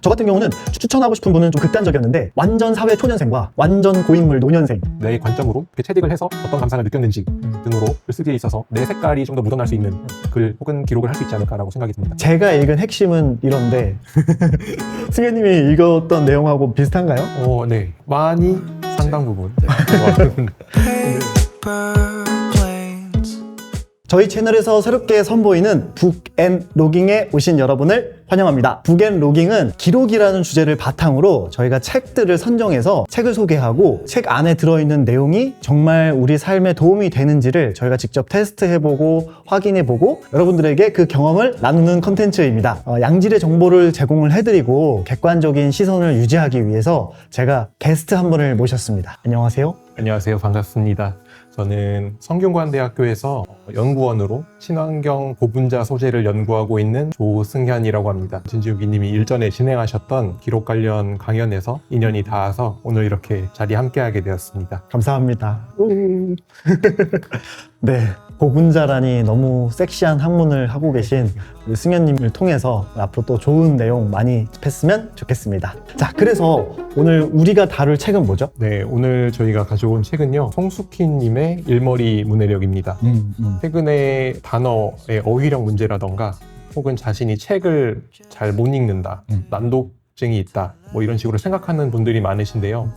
저 같은 경우는 추천하고 싶은 분은 좀 극단적이었는데 완전 사회 초년생과 완전 고인물 노년생, 내 관점으로 이렇게 체득을 해서 어떤 감상을 느꼈는지 등으로 글쓰기에 있어서 내 색깔이 좀 더 묻어날 수 있는 글 혹은 기록을 할 수 있지 않을까라고 생각이 듭니다. 제가 읽은 핵심은 이런데 승현님이 읽었던 내용하고 비슷한가요? 네. 많이 상당 부분. 저희 채널에서 새롭게 선보이는 북앤로깅에 오신 여러분을 환영합니다. 북앤로깅은 기록이라는 주제를 바탕으로 저희가 책들을 선정해서 책을 소개하고 책 안에 들어있는 내용이 정말 우리 삶에 도움이 되는지를 저희가 직접 테스트해보고 확인해보고 여러분들에게 그 경험을 나누는 컨텐츠입니다. 양질의 정보를 제공을 해드리고 객관적인 시선을 유지하기 위해서 제가 게스트 한 분을 모셨습니다. 안녕하세요. 안녕하세요. 반갑습니다. 저는 성균관대학교에서 연구원으로 친환경 고분자 소재를 연구하고 있는 조승현이라고 합니다. 진지욱이님이 일전에 진행하셨던 기록 관련 강연에서 인연이 닿아서 오늘 이렇게 자리에 함께하게 되었습니다. 감사합니다. 네, 고분자라니 너무 섹시한 학문을 하고 계신 우리 승현님을 통해서 앞으로 또 좋은 내용 많이 접했으면 좋겠습니다. 자, 그래서 오늘 우리가 다룰 책은 뭐죠? 네, 오늘 저희가 가져온 책은요, 송숙희님의 일머리 문해력입니다. 최근에 단어의 어휘력 문제라던가 혹은 자신이 책을 잘 못 읽는다, 난독증이 있다, 뭐 이런 식으로 생각하는 분들이 많으신데요.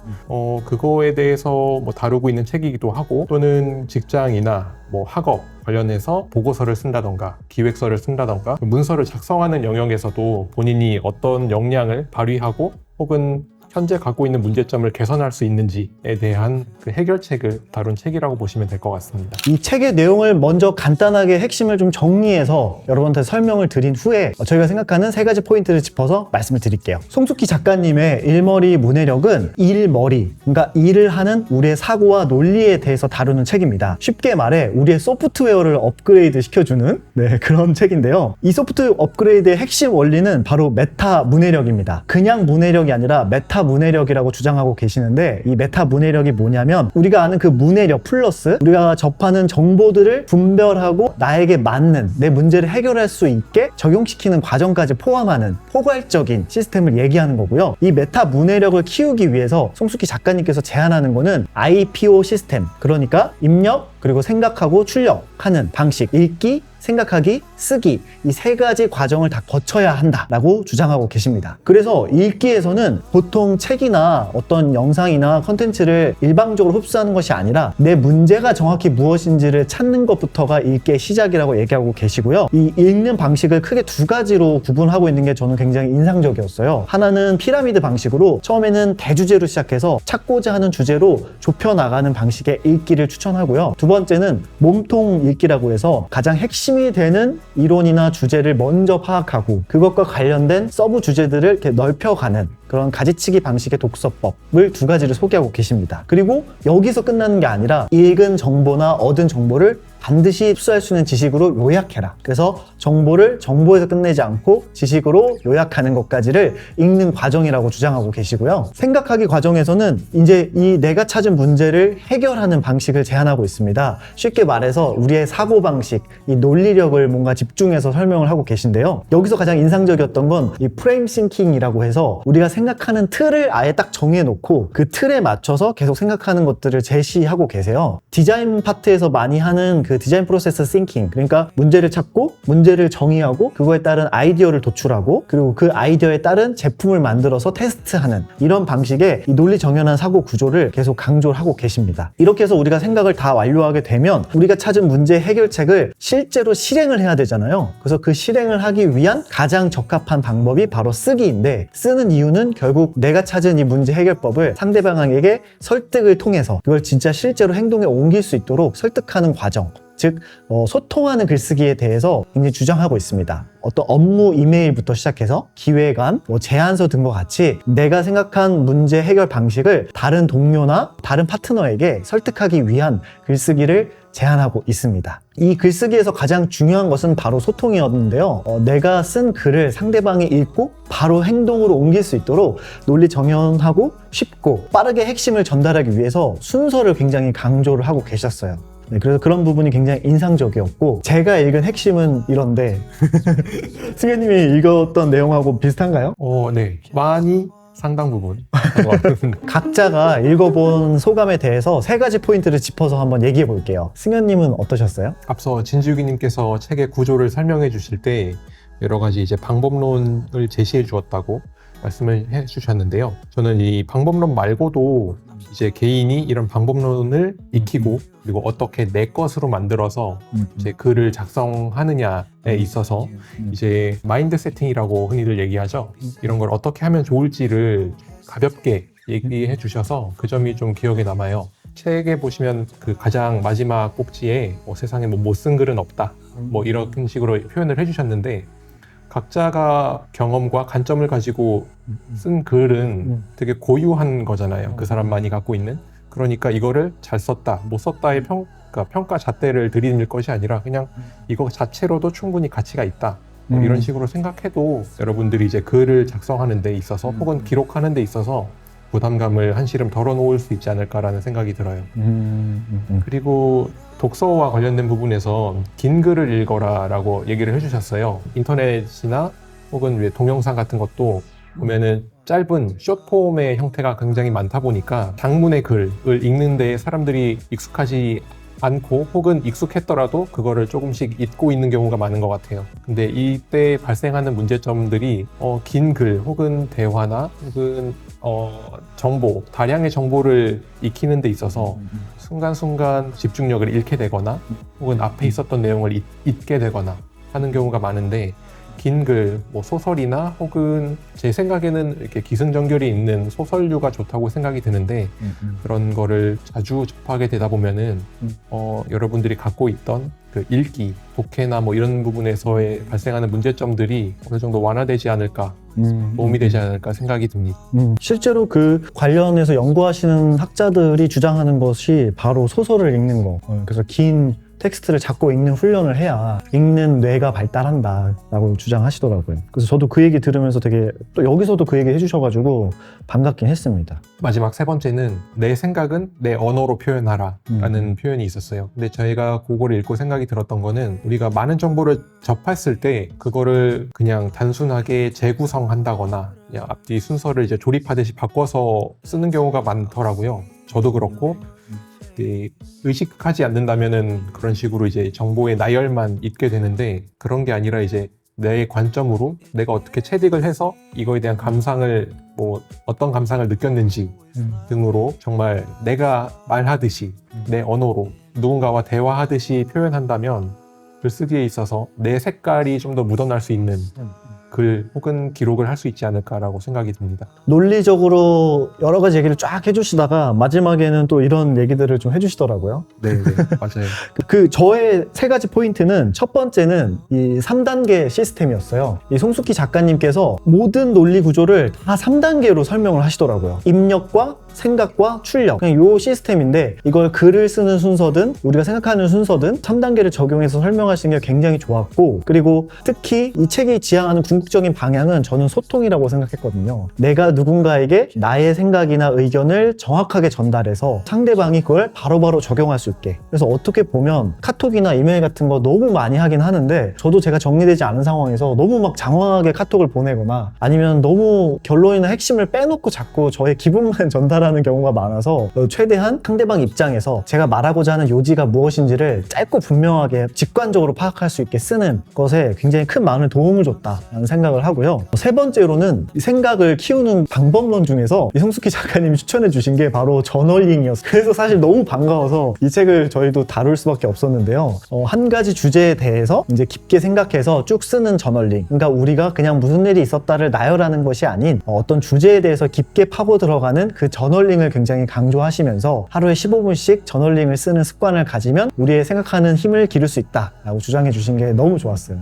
그거에 대해서 뭐 다루고 있는 책이기도 하고, 또는 직장이나 뭐 학업 관련해서 보고서를 쓴다던가 기획서를 쓴다던가 문서를 작성하는 영역에서도 본인이 어떤 역량을 발휘하고 혹은 현재 갖고 있는 문제점을 개선할 수 있는지에 대한 그 해결책을 다룬 책이라고 보시면 될 것 같습니다. 이 책의 내용을 먼저 간단하게 핵심을 좀 정리해서 여러분한테 설명을 드린 후에 저희가 생각하는 세 가지 포인트를 짚어서 말씀을 드릴게요. 송숙희 작가님의 일머리 문해력은 일머리, 그러니까 일을 하는 우리의 사고와 논리에 대해서 다루는 책입니다. 쉽게 말해 우리의 소프트웨어를 업그레이드 시켜주는 그런 책인데요. 이 소프트웨어 업그레이드의 핵심 원리는 바로 메타 문해력입니다. 그냥 문해력이 아니라 메타 문해력이라고 주장하고 계시는데, 이 메타 문해력이 뭐냐면 우리가 아는 그 문해력 플러스 우리가 접하는 정보들을 분별하고 나에게 맞는 내 문제를 해결할 수 있게 적용시키는 과정까지 포함하는 포괄적인 시스템을 얘기하는 거고요. 이 메타 문해력을 키우기 위해서 송숙희 작가님께서 제안하는 거는 IPO 시스템, 그러니까 입력 그리고 생각하고 출력하는 방식, 읽기, 생각하기, 쓰기, 이 세 가지 과정을 다 거쳐야 한다라고 주장하고 계십니다. 그래서 읽기에서는 보통 책이나 어떤 영상이나 컨텐츠를 일방적으로 흡수하는 것이 아니라 내 문제가 정확히 무엇인지를 찾는 것부터가 읽기의 시작이라고 얘기하고 계시고요. 이 읽는 방식을 크게 두 가지로 구분하고 있는 게 저는 굉장히 인상적이었어요. 하나는 피라미드 방식으로 처음에는 대주제로 시작해서 찾고자 하는 주제로 좁혀나가는 방식의 읽기를 추천하고요. 두 번째는 몸통 읽기라고 해서 가장 핵심이 되는 이론이나 주제를 먼저 파악하고 그것과 관련된 서브 주제들을 이렇게 넓혀가는 그런 가지치기 방식의 독서법을 두 가지를 소개하고 계십니다. 그리고 여기서 끝나는 게 아니라 읽은 정보나 얻은 정보를 반드시 흡수할 수 있는 지식으로 요약해라. 그래서 정보를 정보에서 끝내지 않고 지식으로 요약하는 것까지를 읽는 과정이라고 주장하고 계시고요. 생각하기 과정에서는 이제 이 내가 찾은 문제를 해결하는 방식을 제안하고 있습니다. 쉽게 말해서 우리의 사고방식, 이 논리력을 뭔가 집중해서 설명을 하고 계신데요. 여기서 가장 인상적이었던 건 이 프레임 싱킹이라고 해서 우리가 생각하는 틀을 아예 딱 정해놓고 그 틀에 맞춰서 계속 생각하는 것들을 제시하고 계세요. 디자인 파트에서 많이 하는 그 디자인 프로세스 싱킹, 그러니까 문제를 찾고 문제를 정의하고 그거에 따른 아이디어를 도출하고 그리고 그 아이디어에 따른 제품을 만들어서 테스트하는 이런 방식의 이 논리 정연한 사고 구조를 계속 강조를 하고 계십니다. 이렇게 해서 우리가 생각을 다 완료하게 되면 우리가 찾은 문제 해결책을 실제로 실행을 해야 되잖아요. 그래서 그 실행을 하기 위한 가장 적합한 방법이 바로 쓰기인데, 쓰는 이유는 결국 내가 찾은 이 문제 해결법을 상대방에게 설득을 통해서 그걸 진짜 실제로 행동에 옮길 수 있도록 설득하는 과정, 즉 소통하는 글쓰기에 대해서 굉장히 주장하고 있습니다. 어떤 업무 이메일부터 시작해서 기획안, 제안서 등과 같이 내가 생각한 문제 해결 방식을 다른 동료나 다른 파트너에게 설득하기 위한 글쓰기를 제안하고 있습니다. 이 글쓰기에서 가장 중요한 것은 바로 소통이었는데요. 내가 쓴 글을 상대방이 읽고 바로 행동으로 옮길 수 있도록 논리 정연하고 쉽고 빠르게 핵심을 전달하기 위해서 순서를 굉장히 강조를 하고 계셨어요. 네, 그래서 그런 부분이 굉장히 인상적이었고 제가 읽은 핵심은 이런데 승현님이 읽었던 내용하고 비슷한가요? 네. 많이 상당 부분. 각자가 읽어본 소감에 대해서 3가지 포인트를 짚어서 한번 얘기해 볼게요. 승현님은 어떠셨어요? 앞서 진지욱이님께서 책의 구조를 설명해 주실 때 여러 가지 이제 방법론을 제시해 주었다고 말씀을 해 주셨는데요. 저는 이 방법론 말고도 이제 개인이 이런 방법론을 익히고 그리고 어떻게 내 것으로 만들어서 이제 글을 작성하느냐에 있어서 이제 마인드 세팅이라고 흔히들 얘기하죠. 이런 걸 어떻게 하면 좋을지를 가볍게 얘기해 주셔서 그 점이 좀 기억에 남아요. 책에 보시면 그 가장 마지막 꼭지에 세상에 뭐 못 쓴 글은 없다 뭐 이런 식으로 표현을 해주셨는데 각자가 경험과 관점을 가지고 쓴 글은 되게 고유한 거잖아요. 그 사람만이 갖고 있는. 그러니까 이거를 잘 썼다, 못 썼다의 평가 잣대를 들이밀 것이 아니라 그냥 이거 자체로도 충분히 가치가 있다. 뭐 이런 식으로 생각해도 여러분들이 이제 글을 작성하는 데 있어서 혹은 기록하는 데 있어서 부담감을 한시름 덜어놓을 수 있지 않을까라는 생각이 들어요. 그리고 독서와 관련된 부분에서 긴 글을 읽어라 라고 얘기를 해주셨어요. 인터넷이나 혹은 동영상 같은 것도 보면은 짧은 숏폼의 형태가 굉장히 많다 보니까 장문의 글을 읽는 데 사람들이 익숙하지 않고 혹은 익숙했더라도 그거를 조금씩 잊고 있는 경우가 많은 것 같아요. 근데 이때 발생하는 문제점들이 긴 글 혹은 대화나 혹은 정보, 다량의 정보를 익히는 데 있어서 순간순간 집중력을 잃게 되거나 혹은 앞에 있었던 내용을 잊게 되거나 하는 경우가 많은데 긴 글, 뭐 소설이나 혹은 제 생각에는 이렇게 기승전결이 있는 소설류가 좋다고 생각이 드는데 그런 거를 자주 접하게 되다 보면은 여러분들이 갖고 있던 그 읽기, 독해나 뭐 이런 부분에서의 발생하는 문제점들이 어느 정도 완화되지 않을까, 도움이 되지 않을까 생각이 듭니다. 실제로 그 관련해서 연구하시는 학자들이 주장하는 것이 바로 소설을 읽는 거. 그래서 긴 텍스트를 잡고 읽는 훈련을 해야 읽는 뇌가 발달한다라고 주장하시더라고요. 그래서 저도 그 얘기 들으면서 되게 또 여기서도 그 얘기 해주셔가지고 반갑긴 했습니다. 마지막 3번째는 내 생각은 내 언어로 표현하라 라는 표현이 있었어요. 근데 저희가 그거를 읽고 생각이 들었던 거는 우리가 많은 정보를 접했을 때 그거를 그냥 단순하게 재구성한다거나 그냥 앞뒤 순서를 이제 조립하듯이 바꿔서 쓰는 경우가 많더라고요. 저도 그렇고 의식하지 않는다면은 그런 식으로 이제 정보의 나열만 있게 되는데 그런 게 아니라 이제 내 관점으로 내가 어떻게 체득을 해서 이거에 대한 감상을 어떤 감상을 느꼈는지 등으로 정말 내가 말하듯이 내 언어로 누군가와 대화하듯이 표현한다면 글쓰기에 있어서 내 색깔이 좀 더 묻어날 수 있는 글 혹은 기록을 할 수 있지 않을까라고 생각이 듭니다. 논리적으로 여러 가지 얘기를 쫙 해주시다가 마지막에는 또 이런 얘기들을 좀 해주시더라고요. 네, 맞아요. 저의 3가지 포인트는 첫 번째는 이 3단계 시스템이었어요. 이 송숙희 작가님께서 모든 논리 구조를 다 3단계로 설명을 하시더라고요. 입력과 생각과 출력, 그냥 요 시스템인데 이걸 글을 쓰는 순서든 우리가 생각하는 순서든 3단계를 적용해서 설명하시는 게 굉장히 좋았고, 그리고 특히 이 책이 지향하는 궁극적인 방향은 저는 소통이라고 생각했거든요. 내가 누군가에게 나의 생각이나 의견을 정확하게 전달해서 상대방이 그걸 바로바로 적용할 수 있게. 그래서 어떻게 보면 카톡이나 이메일 같은 거 너무 많이 하긴 하는데 저도 제가 정리되지 않은 상황에서 너무 막 장황하게 카톡을 보내거나 아니면 너무 결론이나 핵심을 빼놓고 자꾸 저의 기분만 전달하는 경우가 많아서 최대한 상대방 입장에서 제가 말하고자 하는 요지가 무엇인지를 짧고 분명하게 직관적으로 파악할 수 있게 쓰는 것에 굉장히 큰 많은 도움을 줬다라는 생각을 하고요. 3번째로는 생각을 키우는 방법론 중에서 이송숙희 작가님이 추천해 주신 게 바로 저널링이었어요. 그래서 사실 너무 반가워서 이 책을 저희도 다룰 수밖에 없었는데요. 한 가지 주제에 대해서 이제 깊게 생각해서 쭉 쓰는 저널링. 그러니까 우리가 그냥 무슨 일이 있었다를 나열하는 것이 아닌 어떤 주제에 대해서 깊게 파고 들어가는 그 저널링을 굉장히 강조하시면서 하루에 15분씩 저널링을 쓰는 습관을 가지면 우리의 생각하는 힘을 기를 수 있다라고 주장해 주신 게 너무 좋았어요.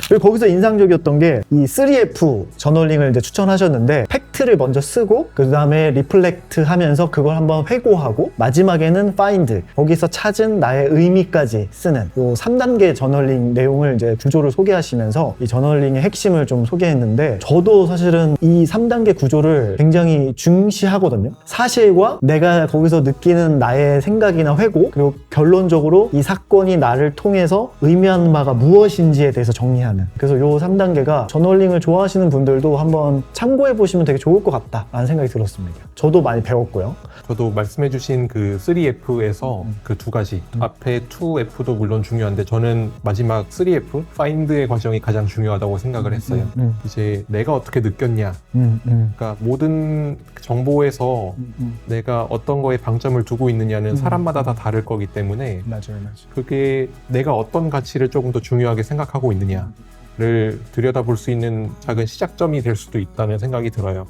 그리고 거기서 인상적이었던 게 이 3F 저널링을 이제 추천하셨는데 팩트를 먼저 쓰고 그 다음에 리플렉트 하면서 그걸 한번 회고하고 마지막에는 find, 거기서 찾은 나의 의미까지 쓰는 요 3단계 저널링 내용을 이제 구조를 소개하시면서 이 저널링의 핵심을 좀 소개했는데, 저도 사실은 이 3단계 구조를 굉장히 중시하거든요. 사실과 내가 거기서 느끼는 나의 생각이나 회고, 그리고 결론적으로 이 사건이 나를 통해서 의미하는 바가 무엇인지에 대해서 정리하는, 그래서 요 3단계가 저널링을 좋아하시는 분들도 한번 참고해 보시면 되게 좋을 것 같다라는 생각이 들었습니다. 저도 많이 배웠고요. 저도 말씀해주신 그 3F에서 그 두 가지, 앞에 2F도 물론 중요한데 저는 마지막 3F, find의 과정이 가장 중요하다고 생각을 했어요. 이제 내가 어떻게 느꼈냐, 그러니까 모든 정보에서 내가 어떤 거에 방점을 두고 있느냐는 사람마다 다 다를 거기 때문에 맞아요. 그게 내가 어떤 가치를 조금 더 중요하게 생각하고 있느냐를 들여다볼 수 있는 작은 시작점이 될 수도 있다는 생각이 들어요.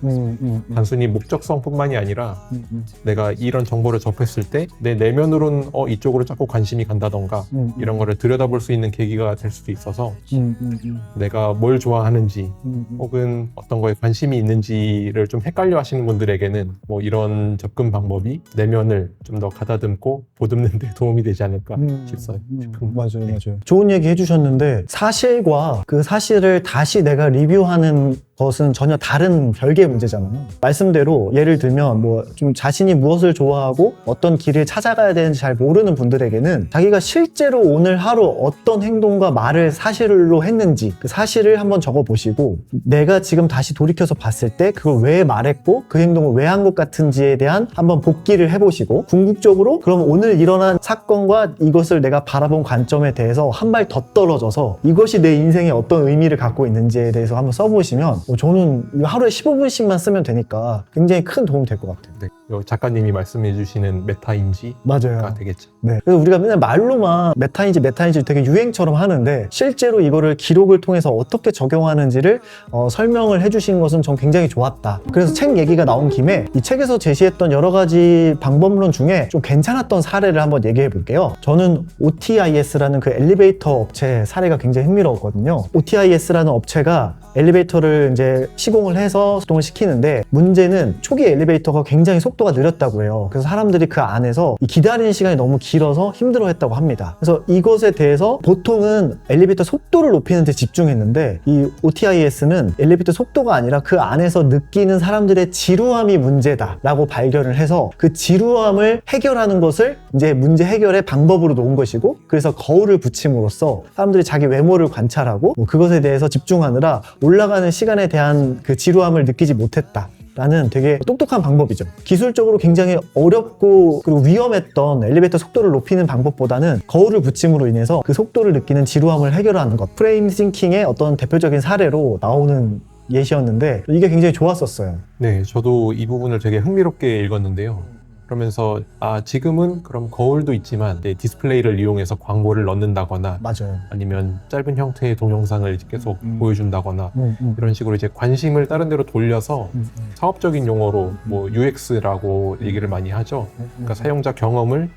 단순히 목적성뿐만이 아니라 내가 이런 정보를 접했을 때 내 내면으로는 이쪽으로 자꾸 관심이 간다던가 이런 거를 들여다볼 수 있는 계기가 될 수도 있어서 내가 뭘 좋아하는지 혹은 어떤 거에 관심이 있는지를 좀 헷갈려 하시는 분들에게는 뭐 이런 접근 방법이 내면을 좀 더 가다듬고 보듬는 데 도움이 되지 않을까 싶어요. 맞아요. 좋은 얘기 해주셨는데, 사실과 그 사실을 다시 내가 리뷰하는 것은 전혀 다른 별개의 문제잖아요. 말씀대로 예를 들면 뭐 좀 자신이 무엇을 좋아하고 어떤 길을 찾아가야 되는지 잘 모르는 분들에게는 자기가 실제로 오늘 하루 어떤 행동과 말을 사실로 했는지 그 사실을 한번 적어보시고, 내가 지금 다시 돌이켜서 봤을 때 그걸 왜 말했고 그 행동을 왜 한 것 같은지에 대한 한번 복기를 해보시고, 궁극적으로 그럼 오늘 일어난 사건과 이것을 내가 바라본 관점에 대해서 한 발 더 떨어져서 이것이 내 인생에 어떤 의미를 갖고 있는지에 대해서 한번 써보시면 저는 하루에 15분씩만 쓰면 되니까 굉장히 큰 도움 될 것 같아요. 네, 작가님이 말씀해 주시는 메타인지가 맞아요. 되겠죠. 네. 그래서 우리가 맨날 말로만 메타인지 되게 유행처럼 하는데, 실제로 이거를 기록을 통해서 어떻게 적용하는지를 설명을 해주신 것은 전 굉장히 좋았다. 그래서 책 얘기가 나온 김에 이 책에서 제시했던 여러 가지 방법론 중에 좀 괜찮았던 사례를 한번 얘기해 볼게요. 저는 OTIS라는 그 엘리베이터 업체 사례가 굉장히 흥미로웠거든요. OTIS라는 업체가 엘리베이터를 이제 시공을 해서 수동을 시키는데, 문제는 초기 엘리베이터가 굉장히 속도가 느렸다고 해요. 그래서 사람들이 그 안에서 이 기다리는 시간이 너무 길어서 힘들어했다고 합니다. 그래서 이것에 대해서 보통은 엘리베이터 속도를 높이는 데 집중했는데, 이 OTIS는 엘리베이터 속도가 아니라 그 안에서 느끼는 사람들의 지루함이 문제다라고 발견을 해서 그 지루함을 해결하는 것을 이제 문제 해결의 방법으로 놓은 것이고, 그래서 거울을 붙임으로써 사람들이 자기 외모를 관찰하고 그것에 대해서 집중하느라 올라가는 시간에 대한 그 지루함을 느끼지 못했다 라는 되게 똑똑한 방법이죠. 기술적으로 굉장히 어렵고 그리고 위험했던 엘리베이터 속도를 높이는 방법보다는 거울을 붙임으로 인해서 그 속도를 느끼는 지루함을 해결하는 것, 프레임 싱킹의 어떤 대표적인 사례로 나오는 예시였는데, 이게 굉장히 좋았었어요. 네, 저도 이 부분을 되게 흥미롭게 읽었는데요. 그러면서 지금은 그럼 거울도 있지만 디스플레이를 이용해서 광고를 넣는다거나 맞아요. 아니면 짧은 형태의 동영상을 계속 보여준다거나 이런 식으로 이제 관심을 다른 데로 돌려서 사업적인 용어로 뭐 UX라고 얘기를 많이 하죠. 그러니까 사용자 경험을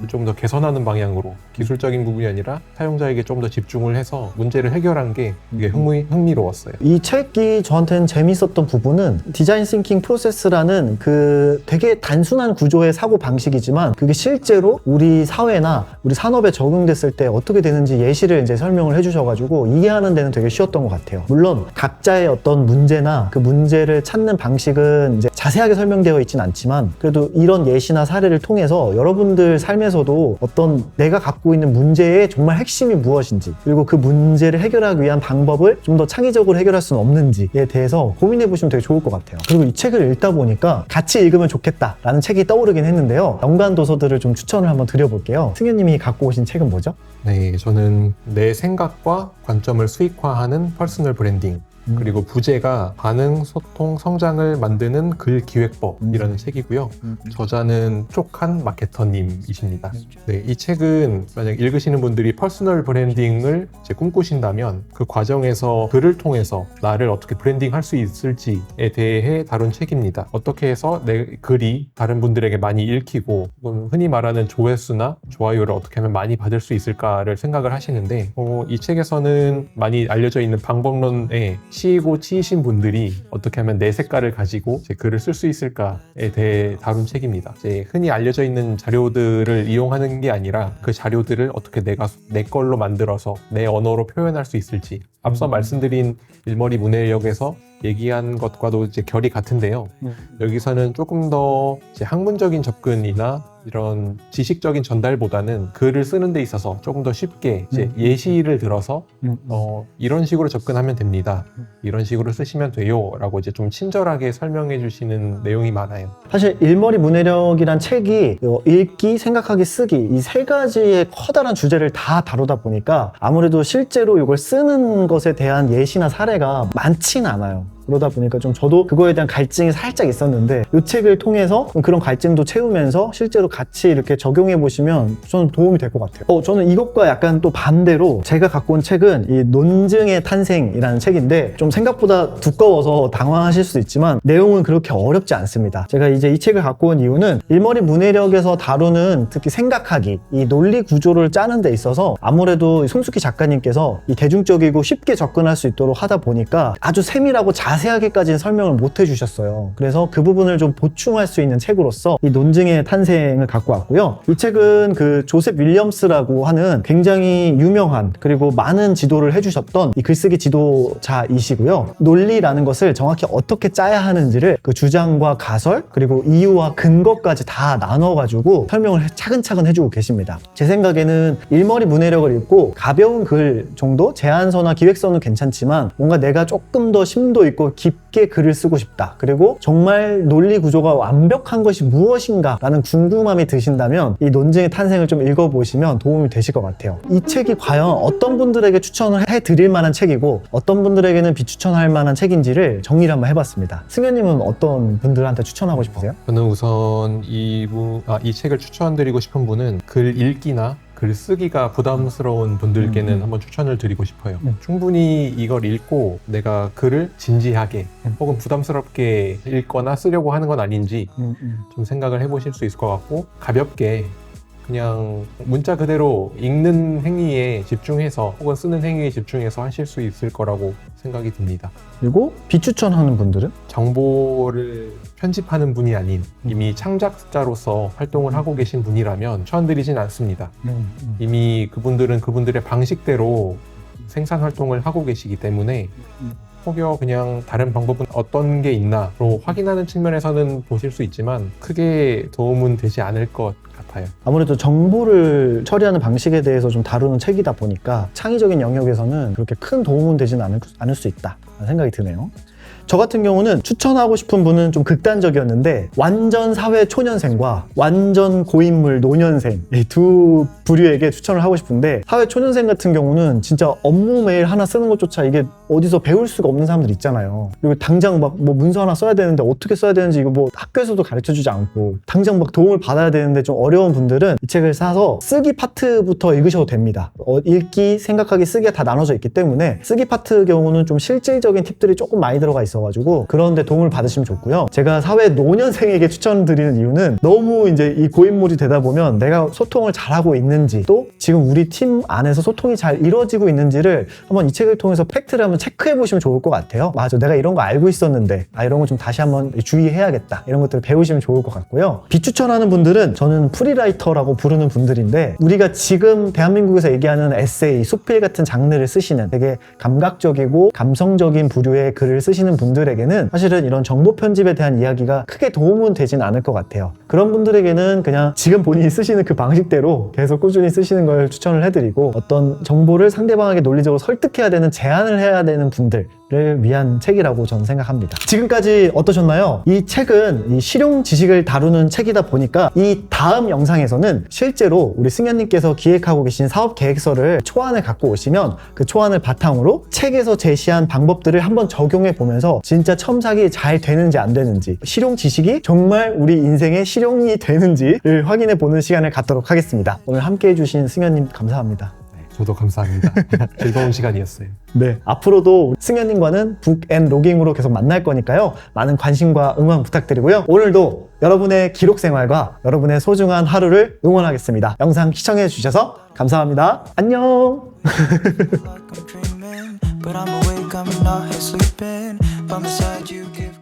좀 더 개선하는 방향으로, 기술적인 부분이 아니라 사용자에게 좀 더 집중을 해서 문제를 해결한 게 이게 흥미로웠어요. 이 책이 저한테는 재밌었던 부분은 디자인 싱킹 프로세스라는 그 되게 단순한 구조의 사고 방식이지만 그게 실제로 우리 사회나 우리 산업에 적용됐을 때 어떻게 되는지 예시를 이제 설명을 해주셔가지고 이해하는 데는 되게 쉬웠던 것 같아요. 물론 각자의 어떤 문제나 그 문제를 찾는 방식은 이제 자세하게 설명되어 있진 않지만, 그래도 이런 예시나 사례를 통해서 여러분들 삶에서도 어떤 내가 갖고 있는 문제의 정말 핵심이 무엇인지, 그리고 그 문제를 해결하기 위한 방법을 좀 더 창의적으로 해결할 수는 없는지에 대해서 고민해 보시면 되게 좋을 것 같아요. 그리고 이 책을 읽다 보니까 같이 읽으면 좋겠다라는 책이 떠오르긴 했는데요. 연관 도서들을 좀 추천을 한번 드려볼게요. 승현님이 갖고 오신 책은 뭐죠? 네, 저는 내 생각과 관점을 수익화하는 퍼스널 브랜딩, 그리고 부제가 반응, 소통, 성장을 만드는 글 기획법이라는 책이고요. 저자는 촉한 마케터님이십니다. 네, 이 책은 만약 읽으시는 분들이 퍼스널 브랜딩을 이제 꿈꾸신다면 그 과정에서 글을 통해서 나를 어떻게 브랜딩할 수 있을지에 대해 다룬 책입니다. 어떻게 해서 내 글이 다른 분들에게 많이 읽히고 흔히 말하는 조회수나 좋아요를 어떻게 하면 많이 받을 수 있을까를 생각을 하시는데, 이 책에서는 많이 알려져 있는 방법론에 치이고 치이신 분들이 어떻게 하면 내 색깔을 가지고 이제 글을 쓸 수 있을까에 대해 다룬 책입니다. 이제 흔히 알려져 있는 자료들을 이용하는 게 아니라 그 자료들을 어떻게 내가 내 걸로 만들어서 내 언어로 표현할 수 있을지, 앞서 말씀드린 일머리 문해력에서 얘기한 것과도 이제 결이 같은데요. 여기서는 조금 더 이제 학문적인 접근이나 이런 지식적인 전달보다는 글을 쓰는 데 있어서 조금 더 쉽게 이제 예시를 들어서 이런 식으로 접근하면 됩니다. 이런 식으로 쓰시면 돼요. 라고 이제 좀 친절하게 설명해 주시는 내용이 많아요. 사실 일머리 문해력이란 책이 읽기, 생각하기, 쓰기 이 세 가지의 커다란 주제를 다 다루다 보니까 아무래도 실제로 이걸 쓰는 것에 대한 예시나 사례가 많진 않아요. 그러다 보니까 좀 저도 그거에 대한 갈증이 살짝 있었는데 이 책을 통해서 그런 갈증도 채우면서 실제로 같이 이렇게 적용해 보시면 저는 도움이 될 것 같아요. 저는 이것과 약간 또 반대로 제가 갖고 온 책은 이 논증의 탄생이라는 책인데 좀 생각보다 두꺼워서 당황하실 수도 있지만 내용은 그렇게 어렵지 않습니다. 제가 이제 이 책을 갖고 온 이유는 일머리 문해력에서 다루는 특히 생각하기, 이 논리 구조를 짜는 데 있어서 아무래도 송숙희 작가님께서 이 대중적이고 쉽게 접근할 수 있도록 하다 보니까 아주 세밀하고 자세하게까지는 설명을 못 해주셨어요. 그래서 그 부분을 좀 보충할 수 있는 책으로서 이 논증의 탄생을 갖고 왔고요. 이 책은 그 조셉 윌리엄스라고 하는 굉장히 유명한 그리고 많은 지도를 해주셨던 이 글쓰기 지도자이시고요. 논리라는 것을 정확히 어떻게 짜야 하는지를 그 주장과 가설 그리고 이유와 근거까지 다 나눠가지고 설명을 차근차근 해주고 계십니다. 제 생각에는 일머리 문해력을 읽고 가벼운 글 정도 제안서나 기획서는 괜찮지만 뭔가 내가 조금 더 심도 있고 깊게 글을 쓰고 싶다. 그리고 정말 논리 구조가 완벽한 것이 무엇인가 라는 궁금함이 드신다면 이 논증의 탄생을 좀 읽어보시면 도움이 되실 것 같아요. 이 책이 과연 어떤 분들에게 추천을 해드릴 만한 책이고 어떤 분들에게는 비추천할 만한 책인지를 정리를 한번 해봤습니다. 승현님은 어떤 분들한테 추천하고 싶으세요? 저는 우선 이 책을 추천드리고 싶은 분은 글 읽기나 글 쓰기가 부담스러운 분들께는 한번 추천을 드리고 싶어요. 충분히 이걸 읽고 내가 글을 진지하게 혹은 부담스럽게 읽거나 쓰려고 하는 건 아닌지 좀 생각을 해보실 수 있을 것 같고, 가볍게 그냥 문자 그대로 읽는 행위에 집중해서 혹은 쓰는 행위에 집중해서 하실 수 있을 거라고 생각이 듭니다. 그리고 비추천하는 분들은? 정보를 편집하는 분이 아닌 이미 창작자로서 활동을 하고 계신 분이라면 추천드리진 않습니다. 이미 그분들은 그분들의 방식대로 생산 활동을 하고 계시기 때문에 혹여 그냥 다른 방법은 어떤 게 있나로 확인하는 측면에서는 보실 수 있지만 크게 도움은 되지 않을 것 같아요. 아무래도 정보를 처리하는 방식에 대해서 좀 다루는 책이다 보니까 창의적인 영역에서는 그렇게 큰 도움은 되지는 않을 수 있다 라는 생각이 드네요. 저 같은 경우는 추천하고 싶은 분은 좀 극단적이었는데 완전 사회 초년생과 완전 고인물 노년생 이 두 부류에게 추천을 하고 싶은데, 사회 초년생 같은 경우는 진짜 업무 메일 하나 쓰는 것조차 이게 어디서 배울 수가 없는 사람들 있잖아요. 그리고 당장 막 뭐 문서 하나 써야 되는데 어떻게 써야 되는지 이거 뭐 학교에서도 가르쳐주지 않고 당장 막 도움을 받아야 되는데 좀 어려운 분들은 이 책을 사서 쓰기 파트부터 읽으셔도 됩니다. 읽기, 생각하기, 쓰기가 다 나눠져 있기 때문에 쓰기 파트 경우는 좀 실질적인 팁들이 조금 많이 들어가 있어가지고 그런데 도움을 받으시면 좋고요. 제가 사회 노년생에게 추천드리는 이유는 너무 이제 이 고인물이 되다 보면 내가 소통을 잘하고 있는지 또 지금 우리 팀 안에서 소통이 잘 이루어지고 있는지를 한번 이 책을 통해서 팩트를 한번 체크해 보시면 좋을 것 같아요. 맞아, 내가 이런 거 알고 있었는데 이런 거 좀 다시 한번 주의해야겠다, 이런 것들을 배우시면 좋을 것 같고요. 비추천하는 분들은 저는 프리라이터라고 부르는 분들인데, 우리가 지금 대한민국에서 얘기하는 에세이, 수필 같은 장르를 쓰시는 되게 감각적이고 감성적인 부류의 글을 쓰시는 분들에게는 사실은 이런 정보 편집에 대한 이야기가 크게 도움은 되진 않을 것 같아요. 그런 분들에게는 그냥 지금 본인이 쓰시는 그 방식대로 계속 꾸준히 쓰시는 걸 추천을 해드리고, 어떤 정보를 상대방에게 논리적으로 설득해야 되는, 제안을 해야 되는 분들을 위한 책이라고 저는 생각합니다. 지금까지 어떠셨나요? 이 책은 이 실용 지식을 다루는 책이다 보니까 이 다음 영상에서는 실제로 우리 승현님께서 기획하고 계신 사업 계획서를 초안을 갖고 오시면 그 초안을 바탕으로 책에서 제시한 방법들을 한번 적용해 보면서 진짜 첨삭이 잘 되는지 안 되는지, 실용 지식이 정말 우리 인생에 실용이 되는지를 확인해 보는 시간을 갖도록 하겠습니다. 오늘 함께 해주신 승현님 감사합니다. 저도 감사합니다. 즐거운 시간이었어요. 네, 앞으로도 승현님과는 북앤로깅으로 계속 만날 거니까요. 많은 관심과 응원 부탁드리고요. 오늘도 여러분의 기록 생활과 여러분의 소중한 하루를 응원하겠습니다. 영상 시청해 주셔서 감사합니다. 안녕. I'm not here sleeping by my side. You give